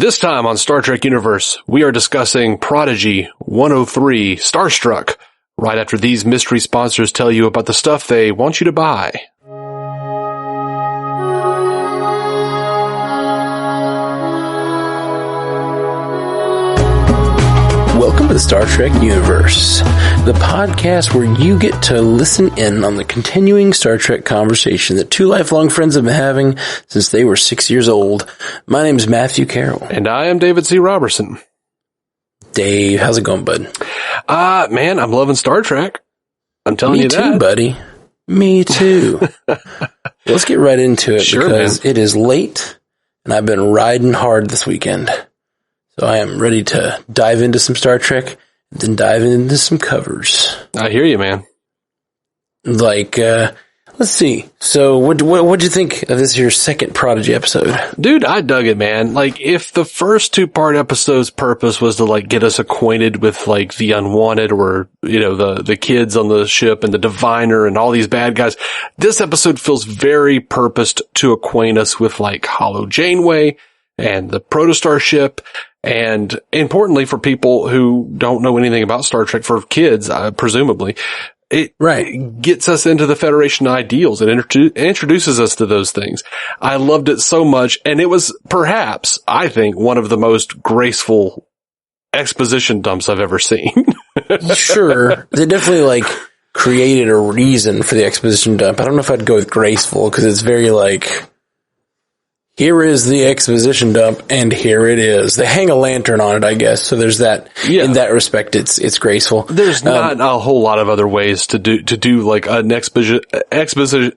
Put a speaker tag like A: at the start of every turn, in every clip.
A: This time on Star Trek Universe, we are discussing Prodigy 103 Starstruck, right after these mystery sponsors tell you about the stuff they want you to buy.
B: Welcome to the Star Trek Universe, the podcast where you get to listen in on the continuing Star Trek conversation that two lifelong friends have been having since they were 6 years old. My name is Matthew Carroll.
A: And I am David C. Robertson.
B: Dave, how's it going, bud?
A: Man, I'm loving Star Trek. I'm telling you that.
B: Me too, buddy. Me too. Let's get right into it because it is late and I've been riding hard this weekend. So I am ready to dive into some Star Trek, and then dive into some covers.
A: I hear you, man.
B: Let's see. So what'd you think of this, your second Prodigy episode?
A: Dude, I dug it, man. Like, if the first two-part episode's purpose was to, get us acquainted with, the unwanted or, the kids on the ship and the diviner and all these bad guys, this episode feels very purposed to acquaint us with, Hollow Janeway and the Protostar ship. And importantly, for people who don't know anything about Star Trek, for kids, presumably, it gets us into the Federation ideals. It introduces us to those things. I loved it so much. And it was perhaps, I think, one of the most graceful exposition dumps I've ever seen.
B: Sure. They definitely created a reason for the exposition dump. I don't know if I'd go with graceful because it's very here is the exposition dump, and here it is. They hang a lantern on it, I guess. So there's that. Yeah. In that respect, it's graceful.
A: There's not a whole lot of other ways to do an exposition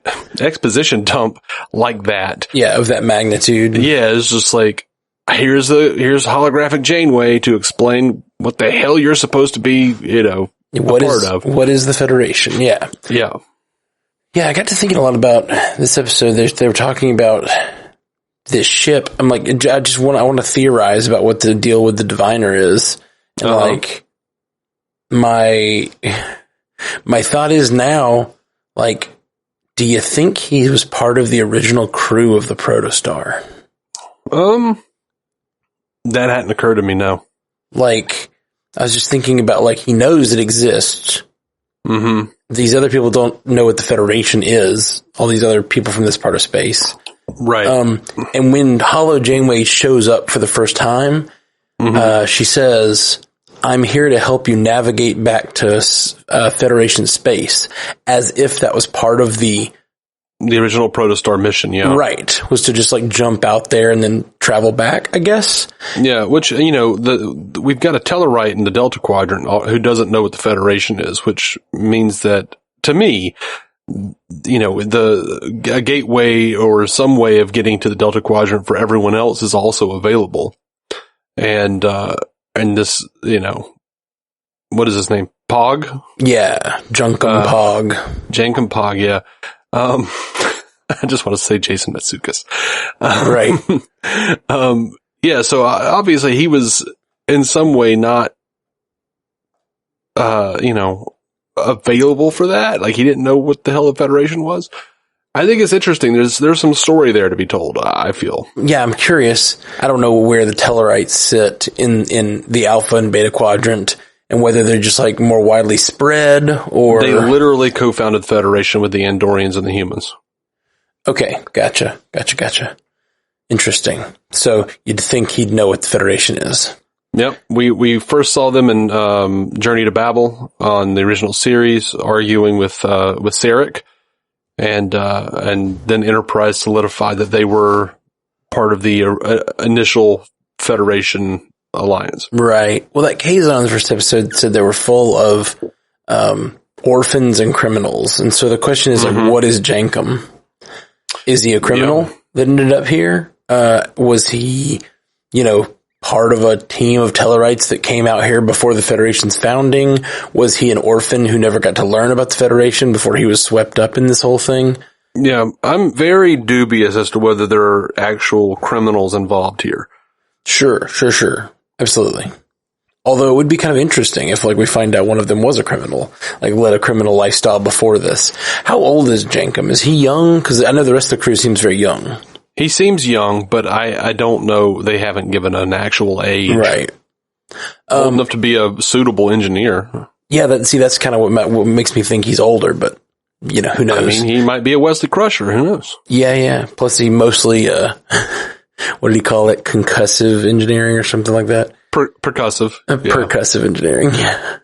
A: dump like that.
B: Yeah, of that magnitude.
A: Yeah, it's just here's holographic Janeway to explain what the hell you're supposed to be, part of. What is
B: the Federation? Yeah.
A: Yeah.
B: Yeah, I got to thinking a lot about this episode. They were talking about this ship. I'm I want to theorize about what the deal with the diviner is. And my thought is now, do you think he was part of the original crew of the Protostar?
A: That hadn't occurred to me, no.
B: I was just thinking about, he knows it exists.
A: Mm-hmm.
B: These other people don't know what the Federation is. All these other people from this part of space.
A: Right.
B: And when Hollow Janeway shows up for the first time, she says, "I'm here to help you navigate back to Federation space," as if that was part of the
A: original Protostar mission. Yeah.
B: Right. Was to just jump out there and then travel back, I guess.
A: Yeah. Which, we've got a Tellarite in the Delta Quadrant who doesn't know what the Federation is, which means that, to me, a gateway or some way of getting to the Delta Quadrant for everyone else is also available. And this, what is his name? Pog?
B: Yeah. Junkum Pog.
A: Jankum Pog, yeah. I just want to say Jason Matsoukas.
B: Right.
A: Yeah, so obviously he was in some way not, available for that. He didn't know what the hell the Federation was. I think it's interesting. There's some story there to be told, I feel.
B: Yeah, I'm curious. I don't know where the Tellarites sit in the Alpha and Beta Quadrant and whether they're just more widely spread or...
A: They literally co-founded the Federation with the Andorians and the humans.
B: Okay, gotcha. Interesting. So you'd think he'd know what the Federation is.
A: Yep. We first saw them in Journey to Babel on the original series, arguing with Sarek, and then Enterprise solidified that they were part of the initial Federation alliance.
B: Right. Well, that Kazon in the first episode said they were full of orphans and criminals, and so the question is what is Jankum? Is he a criminal that ended up here? Was he, part of a team of Tellarites that came out here before the Federation's founding? Was he an orphan who never got to learn about the Federation before he was swept up in this whole thing?
A: Yeah, I'm very dubious as to whether there are actual criminals involved here.
B: Sure. Absolutely. Although it would be kind of interesting if, we find out one of them was a criminal, led a criminal lifestyle before this. How old is Jankum? Is he young? Because I know the rest of the crew seems very young.
A: He seems young, but I don't know. They haven't given an actual age.
B: Right.
A: Old enough to be a suitable engineer.
B: Yeah, that's kind of what makes me think he's older, but, you know, who knows?
A: I mean, he might be a Wesley Crusher. Who knows?
B: Yeah. Plus, he mostly, what did he call it? Concussive engineering or something like that?
A: Percussive.
B: Percussive engineering, yeah.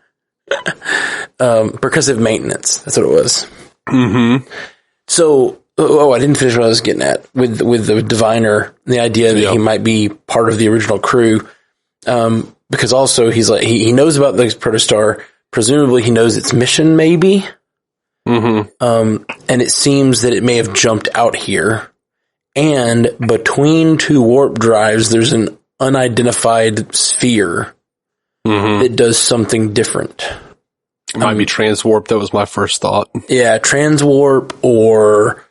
B: Percussive maintenance. That's what it was.
A: Mm-hmm.
B: So, I didn't finish what I was getting at with the diviner, the idea that he might be part of the original crew. Because also he's like, he knows about the protostar. Presumably he knows its mission, maybe.
A: Mm-hmm.
B: And it seems that it may have jumped out here. And between two warp drives, there's an unidentified sphere that does something different.
A: It might be transwarp. That was my first thought. Yeah,
B: transwarp, or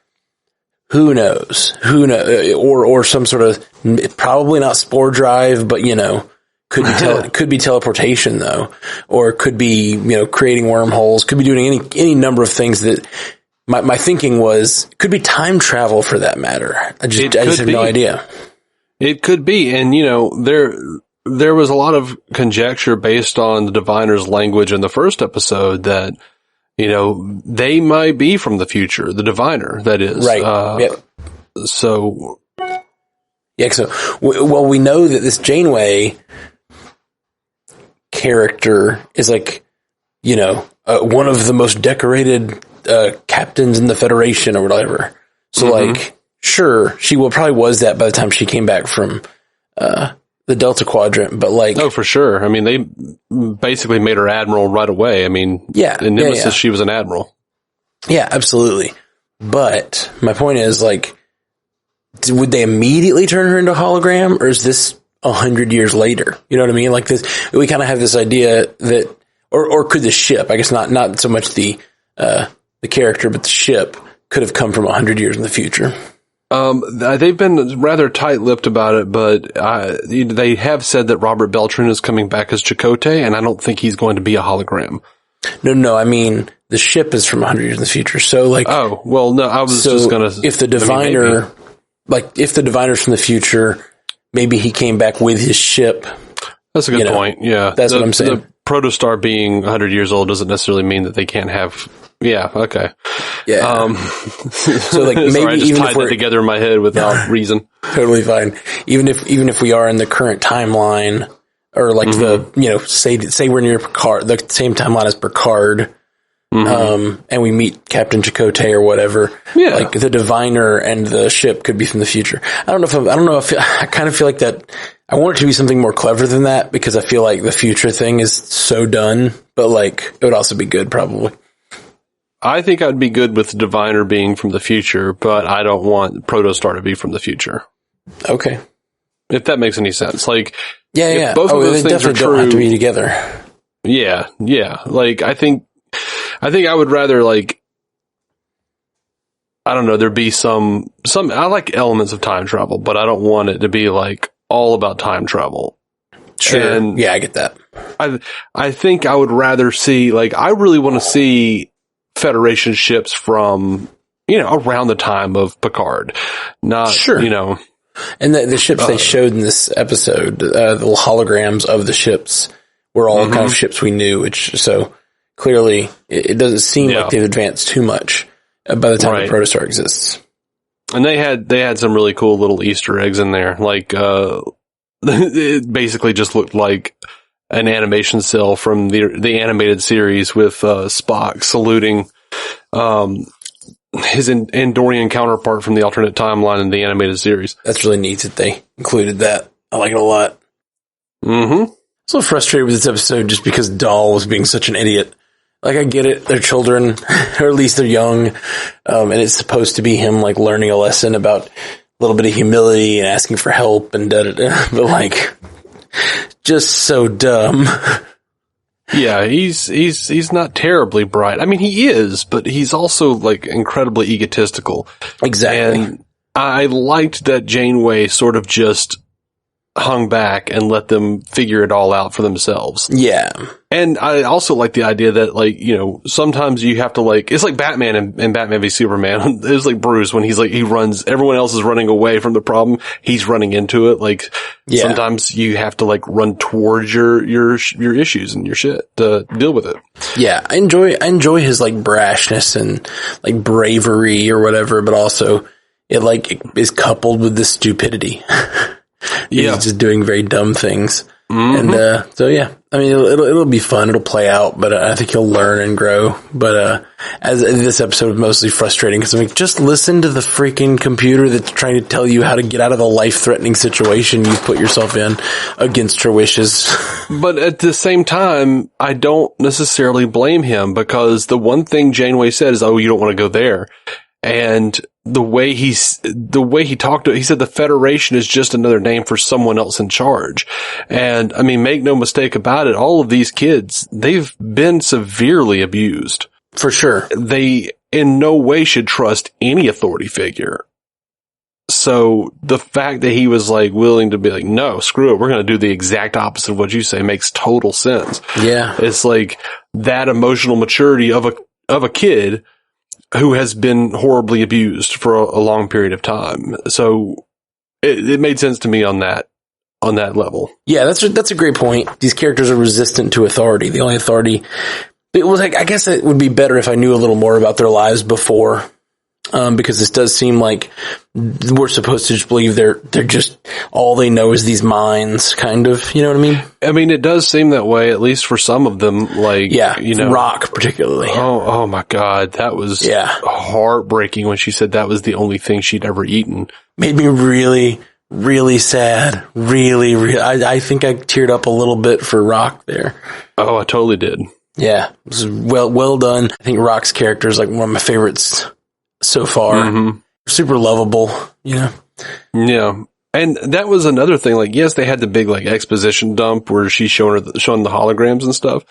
B: who knows? Or some sort of, probably not spore drive, but, you know, could be teleportation though, or could be, you know, creating wormholes, could be doing any number of things that my thinking was could be time travel for that matter. I just have no idea.
A: It could be. And, you know, there was a lot of conjecture based on the diviner's language in the first episode that, you know, they might be from the future, the diviner, that is.
B: Right. Yep.
A: So.
B: Yeah. So, well, we know that this Janeway character is like, you know, one of the most decorated captains in the Federation or whatever. So like, sure, she probably was that by the time she came back from the Delta Quadrant, but like,
A: oh, for sure. I mean, they basically made her admiral right away. I mean, in Nemesis, she was an admiral. Yeah,
B: absolutely. But my point is, like, would they immediately turn her into a hologram, or is this 100 years later? You know what I mean? Like this, we kind of have this idea that, or could the ship, I guess not so much the character, but the ship could have come from 100 years in the future.
A: They've been rather tight-lipped about it, but they have said that Robert Beltran is coming back as Chakotay, and I don't think he's going to be a hologram.
B: No, I mean, the ship is from 100 years in the future, so like...
A: Oh, well, no, I was just going to...
B: If the diviner, if the diviner's from the future, maybe he came back with his ship.
A: That's a good point, yeah.
B: That's what I'm saying.
A: The protostar being 100 years old doesn't necessarily mean that they can't have... Yeah, okay.
B: Yeah. So like maybe
A: sorry, I just
B: even
A: tied
B: if we're
A: that together in my head without reason.
B: Totally fine. Even if we are in the current timeline, or like the, you know, say we're near Picard, the same timeline as Picard, and we meet Captain Chakotay or whatever. Yeah. Like the diviner and the ship could be from the future. I don't know if I kind of feel like that. I want it to be something more clever than that, because I feel like the future thing is so done, but like it would also be good probably.
A: I think I'd be good with the diviner being from the future, but I don't want Protostar to be from the future.
B: Okay.
A: If that makes any sense. Like,
B: yeah.
A: Both of those things are true.
B: Don't have to be together.
A: Yeah. Like, I think I would rather, like, I don't know, there'd be some, I like elements of time travel, but I don't want it to be like all about time travel.
B: Sure. And yeah, I get that.
A: I think I would rather see, like, I really want to see Federation ships from, you know, around the time of Picard. Not, you know.
B: And the ships they showed in this episode, the little holograms of the ships were all kind of ships we knew, which, so clearly it doesn't seem like they've advanced too much by the time the Protostar exists. And
A: they had some really cool little Easter eggs in there. Like, it basically just looked like an animation cell from the animated series with Spock saluting his Andorian counterpart from the alternate timeline in the animated series.
B: That's really neat that they included that. I like it a lot.
A: Mm-hmm.
B: So frustrated with this episode just because Dahl was being such an idiot. Like, I get it, they're children, or at least they're young, and it's supposed to be him, like, learning a lesson about a little bit of humility and asking for help and da-da-da, but, like, just so dumb.
A: Yeah, he's not terribly bright. I mean, he is, but he's also, like, incredibly egotistical.
B: Exactly.
A: And I liked that Janeway sort of just hung back and let them figure it all out for themselves.
B: Yeah.
A: And I also like the idea that, like, you know, sometimes you have to, like, it's like Batman and Batman v Superman. It's like Bruce when he's like, he runs, everyone else is running away from the problem. He's running into it. Like, sometimes you have to, like, run towards your issues and your shit to deal with it.
B: Yeah. I enjoy his, like, brashness and, like, bravery or whatever, but also it, like, is coupled with the stupidity. He's just doing very dumb things. Mm-hmm. And, so yeah, I mean, it'll be fun. It'll play out, but I think he'll learn and grow. But, as this episode was mostly frustrating because I'm like, just listen to the freaking computer that's trying to tell you how to get out of the life-threatening situation you've put yourself in against your wishes.
A: But at the same time, I don't necessarily blame him because the one thing Janeway said is, oh, you don't want to go there. And the way he talked to it, he said the Federation is just another name for someone else in charge. And I mean, make no mistake about it, all of these kids, they've been severely abused.
B: For sure.
A: They in no way should trust any authority figure. So the fact that he was like willing to be like, no, screw it, we're going to do the exact opposite of what you say makes total sense.
B: Yeah.
A: It's like that emotional maturity of a kid who has been horribly abused for a long period of time. So it made sense to me on that level. Yeah,
B: that's a great point. These characters are resistant to authority. The only authority, it was like, I guess it would be better if I knew a little more about their lives before. Because this does seem like we're supposed to just believe they're just, all they know is these minds, kind of, you know what I mean?
A: I mean, it does seem that way, at least for some of them, like, you know.
B: Rock, particularly.
A: Oh my God. That was heartbreaking when she said that was the only thing she'd ever eaten.
B: Made me really, really sad. Really, I think I teared up a little bit for Rock there.
A: Oh, I totally did.
B: Yeah. It was well done. I think Rock's character is like one of my favorites so far. Mm-hmm. Super lovable, you know?
A: Yeah. And that was another thing, like, yes, they had the big, like, exposition dump where she's showing the holograms and stuff,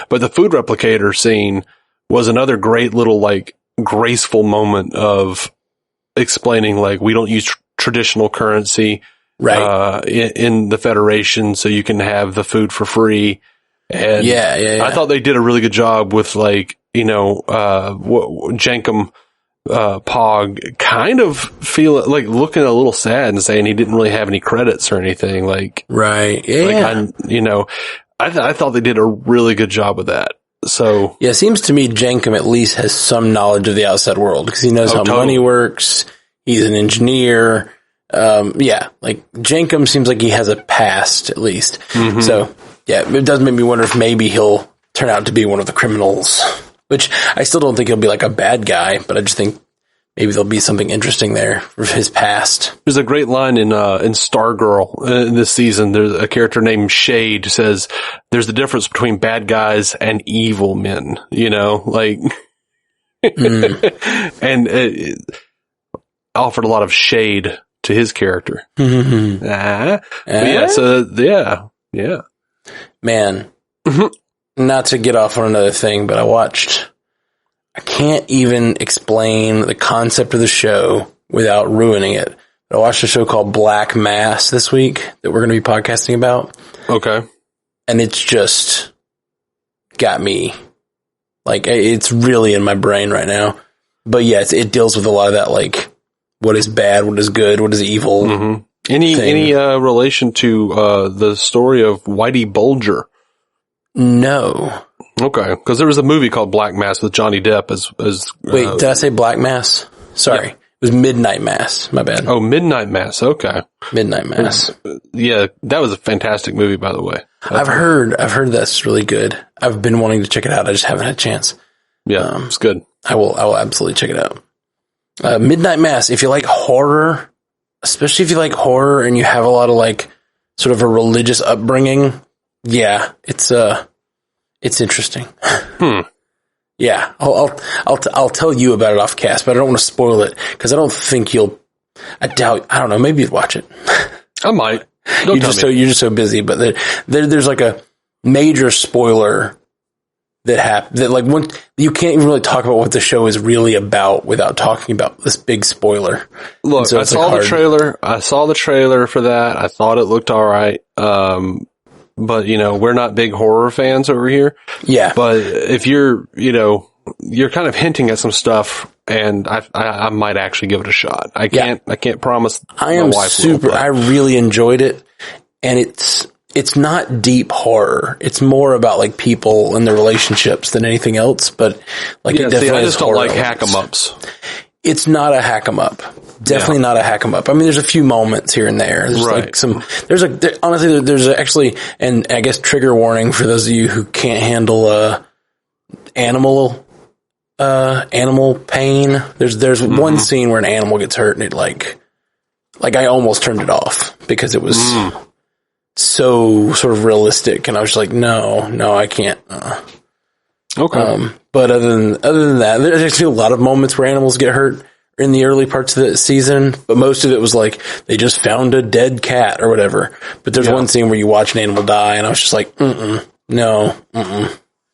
A: but the food replicator scene was another great little, like, graceful moment of explaining, like, we don't use traditional currency,
B: right,
A: in the Federation, so you can have the food for free. And I thought they did a really good job with, like, you know, Jankum, Pog kind of feel like looking a little sad and saying he didn't really have any credits or anything. Like,
B: right. Yeah.
A: Like I thought they did a really good job with that. So
B: yeah, it seems to me Jankum at least has some knowledge of the outside world because he knows how money works. He's an engineer. Like Jankum seems like he has a past at least. Mm-hmm. So yeah, it does make me wonder if maybe he'll turn out to be one of the criminals. Which I still don't think he'll be like a bad guy, but I just think maybe there'll be something interesting there for his past.
A: There's a great line in Stargirl in this season. There's a character named Shade says, there's the difference between bad guys and evil men, you know, like, and it offered a lot of shade to his character. Mm-hmm. Yeah.
B: Man. Mm-hmm. Not to get off on another thing, but I can't even explain the concept of the show without ruining it. I watched a show called Black Mass this week that we're going to be podcasting about.
A: Okay.
B: And it's just got me, like, it's really in my brain right now. But yeah, it deals with a lot of that, like, what is bad, what is good, what is evil.
A: Mm-hmm. Any relation to the story of Whitey Bulger?
B: No.
A: Okay, because there was a movie called Black Mass with Johnny Depp as
B: wait, did I say Black Mass? Sorry. Yeah. It was Midnight Mass. My bad.
A: Oh, Midnight Mass. Okay.
B: Midnight Mass.
A: Yeah, that was a fantastic movie, by the way.
B: I've heard that's really good. I've been wanting to check it out. I just haven't had a chance.
A: Yeah, it's good.
B: I will absolutely check it out. Midnight Mass. If you like horror, especially if you like horror and you have a lot of like sort of a religious upbringing, yeah, it's interesting. Yeah, I'll tell you about it off cast, but I don't want to spoil it because I don't think I don't know, maybe you'd watch it.
A: I might.
B: You're just so busy, but there's like a major spoiler that happened. That like one, you can't even really talk about what the show is really about without talking about this big spoiler.
A: Look, so I saw the trailer. I saw the trailer for that. I thought it looked all right. But we're not big horror fans over here.
B: Yeah.
A: But if you're, you're kind of hinting at some stuff, and I might actually give it a shot. I can't promise.
B: I am super. I really enjoyed it, and it's not deep horror. It's more about like people and their relationships than anything else. But like, it definitely
A: I just don't like hack 'em ups.
B: It's not a hack 'em up. Definitely not a hack 'em up. I mean, there's a few moments here and there. There's like honestly, there's actually, and I guess trigger warning for those of you who can't handle, animal pain. There's one scene where an animal gets hurt and it like I almost turned it off because it was so sort of realistic. And I was just like, no, I can't.
A: Okay.
B: But other than that, there's actually a lot of moments where animals get hurt in the early parts of the season, but most of it was like they just found a dead cat or whatever. But there's one scene where you watch an animal die, and I was just like, no.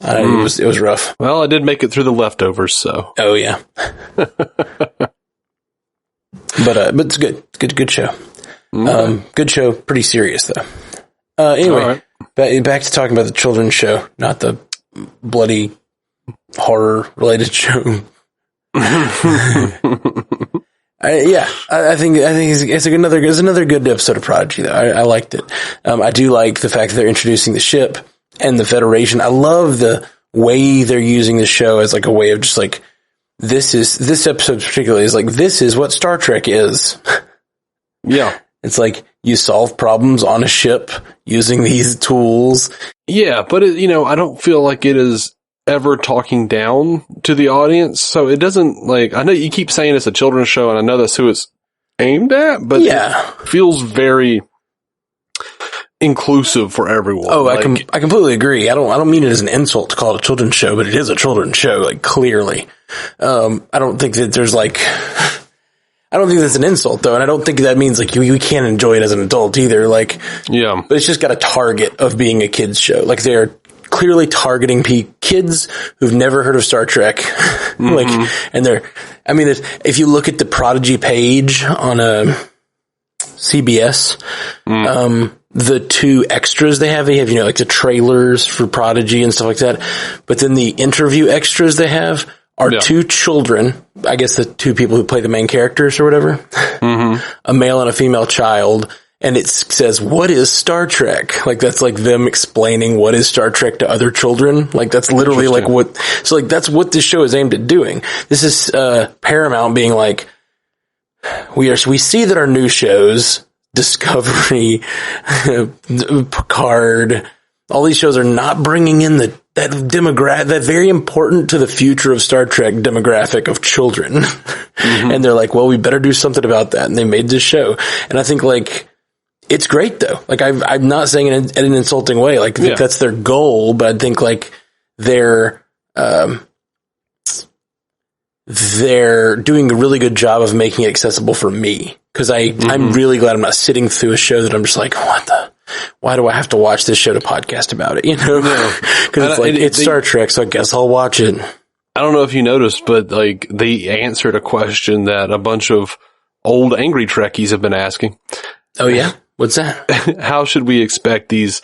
B: It was rough.
A: Well, I did make it through the leftovers, so.
B: Oh yeah. But it's good. It's good show. Good show. Pretty serious though. Anyway, back to talking about the children's show, not the bloody horror related show. I think it's another good episode of Prodigy though. I liked it. I do like the fact that they're introducing the ship and the Federation. I love the way they're using the show as like a way of just like, this episode particularly is like, this is what Star Trek is.
A: Yeah.
B: It's like you solve problems on a ship using these tools.
A: Yeah, but I don't feel like it is ever talking down to the audience. So it doesn't like, I know you keep saying it's a children's show and I know that's who it's aimed at, but it feels very inclusive for everyone.
B: Oh, I completely agree. I don't mean it as an insult to call it a children's show, but it is a children's show, like clearly. I don't think that there's like, I don't think that's an insult though, and I don't think that means like you can't enjoy it as an adult either. Like,
A: yeah,
B: but it's just got a target of being a kids show. Like they're clearly targeting kids who've never heard of Star Trek. Like, and if you look at the Prodigy page on CBS, the two extras they have, like the trailers for Prodigy and stuff like that. But then the interview extras they have are two children, I guess the two people who play the main characters or whatever, a male and a female child. And it says, what is Star Trek? Like, that's like them explaining what is Star Trek to other children. Like, that's literally like that's what this show is aimed at doing. This is, Paramount being like, we see that our new shows, Discovery, Picard, all these shows are not bringing in that demographic, that very important to the future of Star Trek demographic of children. And they're like, well, we better do something about that. And they made this show. And I think like, it's great though. Like I'm not saying it in an insulting way. Like I think that's their goal, but I think like they're doing a really good job of making it accessible for me. Cause I'm really glad I'm not sitting through a show that I'm just like, why do I have to watch this show to podcast about it? Cause it's like, it's Star Trek. So I guess I'll watch it.
A: I don't know if you noticed, but like they answered a question that a bunch of old angry Trekkies have been asking.
B: Oh yeah. What's that?
A: How should we expect these,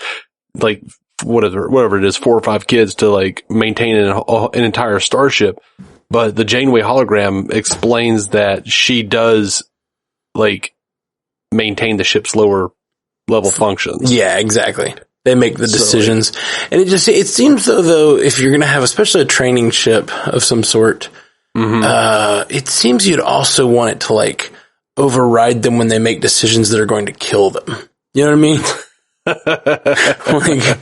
A: like, whatever it is, 4 or 5 kids to, like, maintain an entire starship? But the Janeway hologram explains that she does, like, maintain the ship's lower level functions.
B: Yeah, exactly. They make the decisions. And it seems though, if you're going to have especially a training ship of some sort, it seems you'd also want it to, like, override them when they make decisions that are going to kill them. You know what I mean? Like,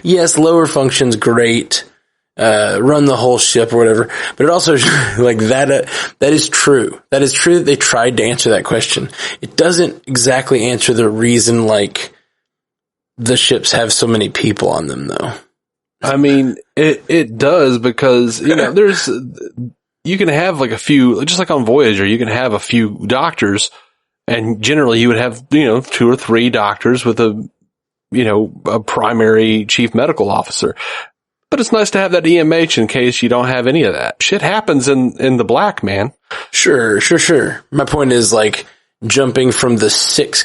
B: yes, lower functions, great. Run the whole ship or whatever. But it also, like, that is true. That is true that they tried to answer that question. It doesn't exactly answer the reason, like, the ships have so many people on them, though.
A: I mean, it does because, you can have like a few, just like on Voyager, you can have a few doctors, and generally you would have, 2 or 3 doctors with a primary chief medical officer. But it's nice to have that EMH in case you don't have any of that. Shit happens in the black, man.
B: Sure. My point is, like, jumping from the six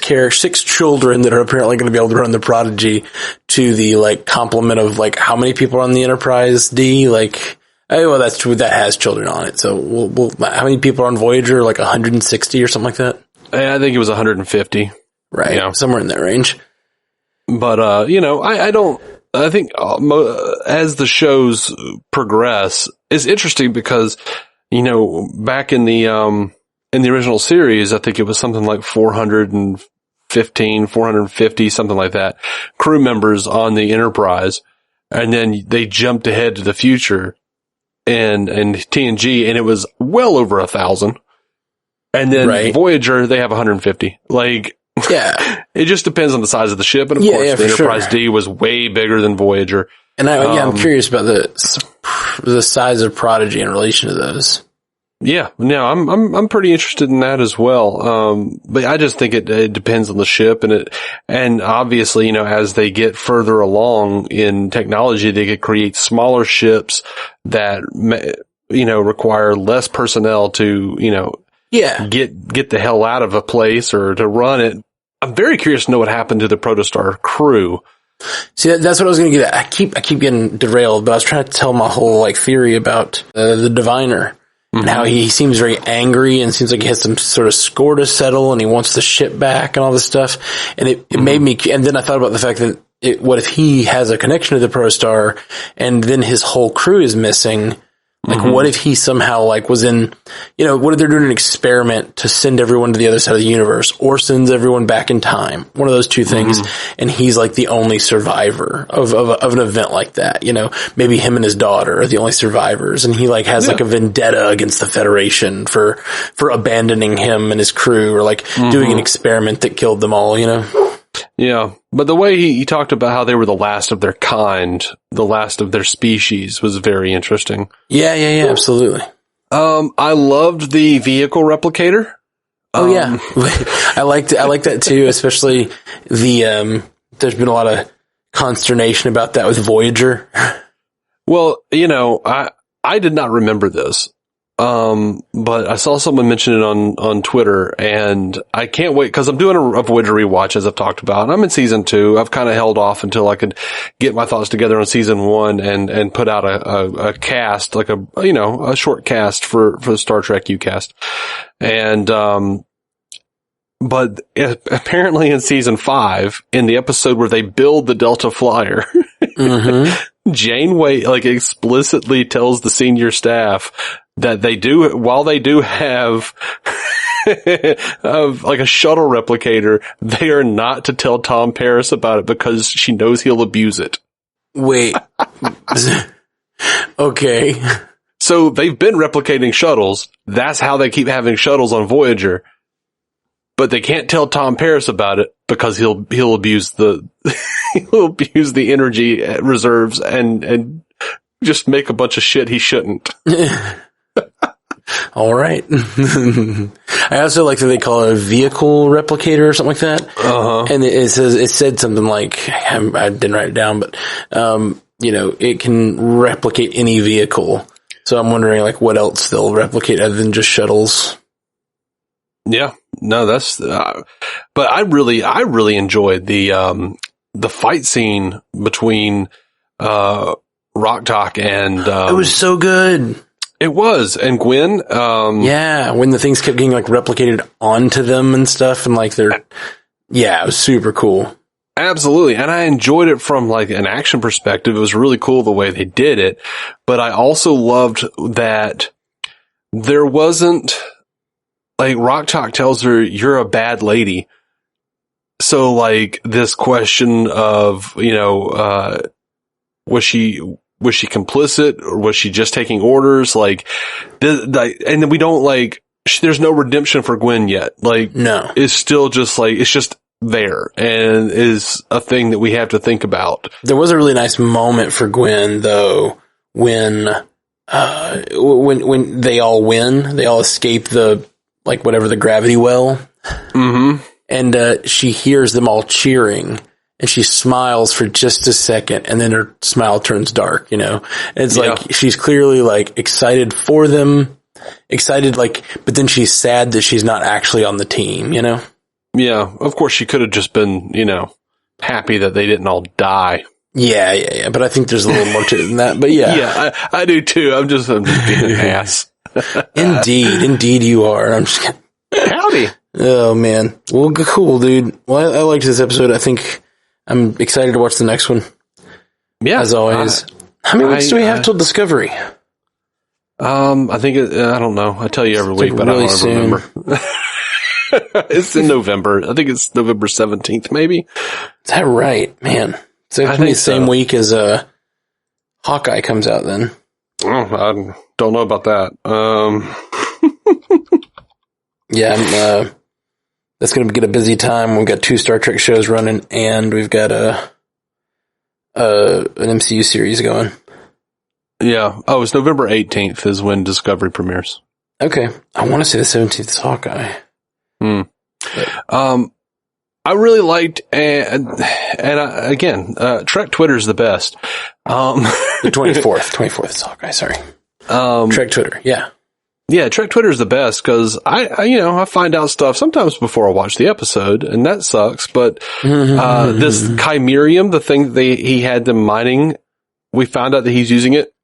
B: children that are apparently going to be able to run the Prodigy to the, like, complement of, like, how many people are on the Enterprise D? Like, oh, well, that's true. That has children on it. So we'll how many people are on Voyager? Like 160 or something like that?
A: I think it was 150.
B: Right.
A: Yeah.
B: Somewhere in that range.
A: But, I think as the shows progress, it's interesting because, back in the original series, I think it was something like 450, something like that, crew members on the Enterprise. And then they jumped ahead to the future and TNG, and it was well over 1,000. And then Voyager, they have 150. Like,
B: yeah,
A: it just depends on the size of the ship. And of course, the Enterprise D was way bigger than Voyager.
B: And I'm curious about the size of Prodigy in relation to those.
A: Yeah, no, I'm pretty interested in that as well. But I just think it depends on the ship, and obviously, as they get further along in technology, they could create smaller ships that, require less personnel to, get the hell out of a place or to run it. I'm very curious to know what happened to the Protostar crew.
B: See, that's what I was going to get at. I keep getting derailed, but I was trying to tell my whole, like, theory about the Diviner. And how he seems very angry and seems like he has some sort of score to settle and he wants the ship back and all this stuff. And it made me, and then I thought about the fact that what if he has a connection to the Protostar and then his whole crew is missing? Like, what if he somehow, like, was in, what if they're doing an experiment to send everyone to the other side of the universe or sends everyone back in time? One of those two things. And he's, like, the only survivor of an event like that. Maybe him and his daughter are the only survivors. And he, like, has, like, a vendetta against the Federation for abandoning him and his crew or, like, doing an experiment that killed them all,
A: Yeah, but the way he talked about how they were the last of their kind, the last of their species, was very interesting.
B: Yeah, absolutely.
A: I loved the vehicle replicator.
B: Oh yeah, I liked that too. Especially there's been a lot of consternation about that with Voyager.
A: Well, I did not remember this. But I saw someone mention it on Twitter, and I can't wait because I'm doing a Voyager rewatch, as I've talked about. And I'm in season 2. I've kind of held off until I could get my thoughts together on season 1 and put out a cast, like a short cast for the Star Trek UCast. And, but apparently in season 5, in the episode where they build the Delta Flyer, Janeway, like, explicitly tells the senior staff that while they do have like a shuttle replicator, they are not to tell Tom Paris about it because she knows he'll abuse it.
B: Wait. Okay.
A: So they've been replicating shuttles. That's how they keep having shuttles on Voyager. But they can't tell Tom Paris about it because he'll abuse he'll abuse the energy reserves and just make a bunch of shit he shouldn't.
B: All right. I also like that they call it a vehicle replicator or something like that. And it said something like, I didn't write it down, but, it can replicate any vehicle. So I'm wondering, like, what else they'll replicate other than just shuttles.
A: Yeah, no, that's, but I really enjoyed the fight scene between, Rok-Tahk and,
B: it was so good.
A: It was, and Gwen,
B: yeah, when the things kept getting, like, replicated onto them and stuff, and, like, it was super cool.
A: Absolutely, and I enjoyed it from, like, an action perspective. It was really cool the way they did it, but I also loved that there wasn't, like, Rok-Tahk tells her, "You're a bad lady." So, like, this question of, was she complicit or was she just taking orders? Like, and then we don't, like, there's no redemption for Gwen yet. Like,
B: no,
A: it's still just like, it's just there and is a thing that we have to think about.
B: There was a really nice moment for Gwen though, when they all win, they all escape the, like, whatever, the gravity well. And, she hears them all cheering. and she smiles for just a second, and then her smile turns dark, you know? And it's like, she's clearly like excited for them, excited like, but then she's sad that she's not actually on the team, you know?
A: Yeah, of course she could have just been, you know, happy that they didn't all die.
B: Yeah. But I think there's a little more to it than that, but yeah.
A: Yeah, I do too. I'm just being an ass.
B: Indeed you are. I'm just kidding.
A: Howdy.
B: Oh man. Well, cool, dude. Well, I liked this episode. I think I'm excited to watch the next one.
A: Yeah.
B: As always. How many weeks do we have till Discovery?
A: I think I don't know. I tell you every week, but
B: really
A: I don't remember. It's in November. I think it's November 17th, maybe.
B: Is that right? Man. So it's the same week as Hawkeye comes out then.
A: Oh, I don't know about that.
B: Yeah, that's going to get a busy time. We've got 2 Star Trek shows running, and we've got an MCU series going.
A: Yeah. Oh, it's November 18th is when Discovery premieres.
B: Okay. I want to say the 17th is Hawkeye.
A: I really liked, and again, Trek Twitter is the best.
B: The 24th is Hawkeye, sorry. Trek Twitter, yeah.
A: Yeah, Trek Twitter is the best because I find out stuff sometimes before I watch the episode, and that sucks. But this Chimerium, the thing that he had them mining, we found out that he's using it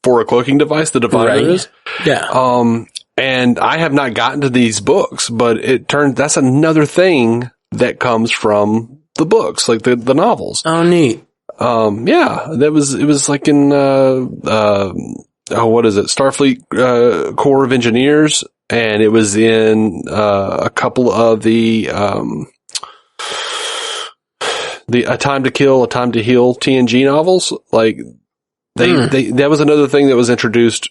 A: for a cloaking device. The Diviner is,
B: yeah.
A: And I have not gotten to these books, but that's another thing that comes from the books, like the novels.
B: Oh, neat.
A: Yeah, it was like in what is it? Starfleet Corps of Engineers, and it was in a couple of the A Time to Kill, A Time to Heal TNG novels. Like that was another thing that was introduced,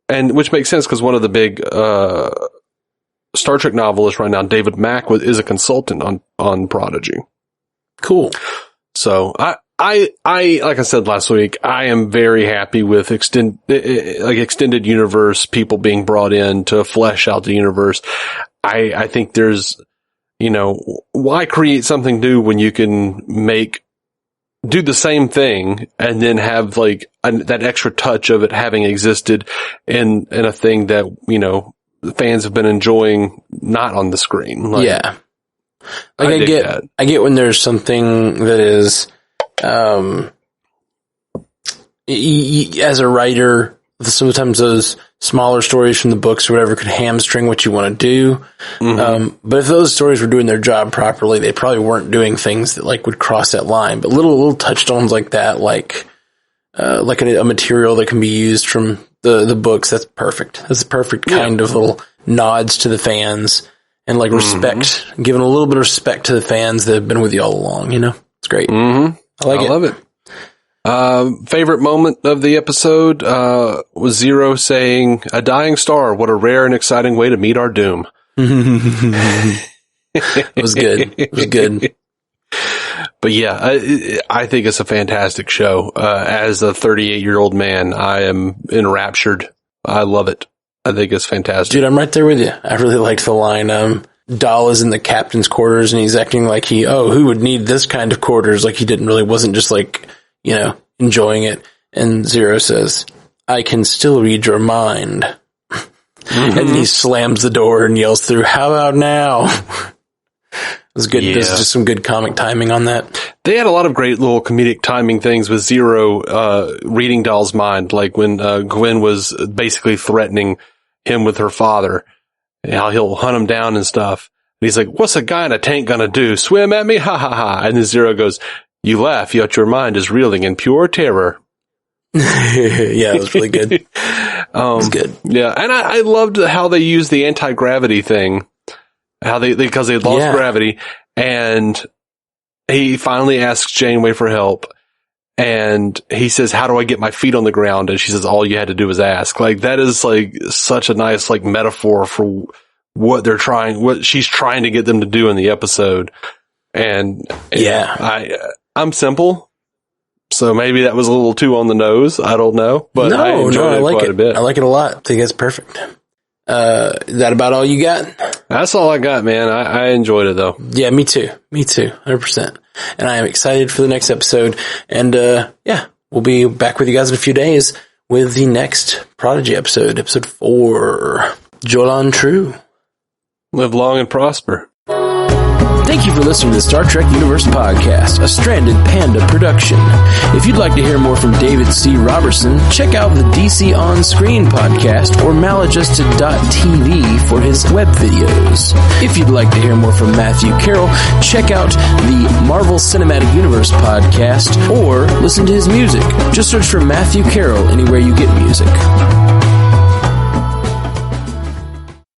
A: and which makes sense because one of the big Star Trek novelists right now, David Mack, is a consultant on Prodigy.
B: Cool.
A: So I like I said last week, I am very happy with extended universe people being brought in to flesh out the universe. I think there's, why create something new when you can do the same thing and then have like that extra touch of it having existed in a thing that, the fans have been enjoying not on the screen. Like,
B: yeah. Like I get when there's something that is, as a writer, sometimes those smaller stories from the books or whatever could hamstring what you want to do. But if those stories were doing their job properly, they probably weren't doing things that like would cross that line. But little touchstones like that, like a material that can be used from the books, that's perfect. That's the perfect kind of little nods to the fans and like respect, giving a little bit of respect to the fans that have been with you all along, It's great. I love it.
A: Favorite moment of the episode, was Zero saying, "A dying star, what a rare and exciting way to meet our doom."
B: It was good. It was good.
A: But yeah, I think it's a fantastic show. As a 38-year-old man, I am enraptured. I love it. I think it's fantastic.
B: Dude, I'm right there with you. I really liked the line, Dahl is in the captain's quarters and he's acting like who would need this kind of quarters? Like he wasn't just like, enjoying it. And Zero says, "I can still read your mind." And then he slams the door and yells through, "How about now?" It was good. Yeah. There's just some good comic timing on that.
A: They had a lot of great little comedic timing things with Zero, reading Dahl's mind. Like when, Gwen was basically threatening him with her father, how he'll hunt him down and stuff. And he's like, "What's a guy in a tank gonna do? Swim at me? Ha ha ha." And then Zero goes, "You laugh, yet your mind is reeling in pure terror."
B: Yeah, it was really good. It was good.
A: Yeah. And I loved how they used the anti-gravity thing. How because they lost gravity, and he finally asks Janeway for help, and he says, "How do I get my feet on the ground?" And she says, "All you had to do was ask." Like, that is like such a nice like metaphor for what she's trying to get them to do in the episode. And I'm simple, so maybe that was a little too on the nose. I don't know, but I enjoyed it quite a bit.
B: I like it a lot. I think it's perfect. Is that about all you got?
A: That's all I got, man. I enjoyed it though.
B: Yeah, me too. 100%. And I am excited for the next episode. And, we'll be back with you guys in a few days with the next Prodigy episode 4. Jolan True.
A: Live long and prosper.
B: Thank you for listening to the Star Trek Universe Podcast, a Stranded Panda production. If you'd like to hear more from David C. Robertson, check out the DC On Screen podcast or maladjusted.tv for his web videos. If you'd like to hear more from Matthew Carroll, check out the Marvel Cinematic Universe podcast or listen to his music. Just search for Matthew Carroll anywhere you get music.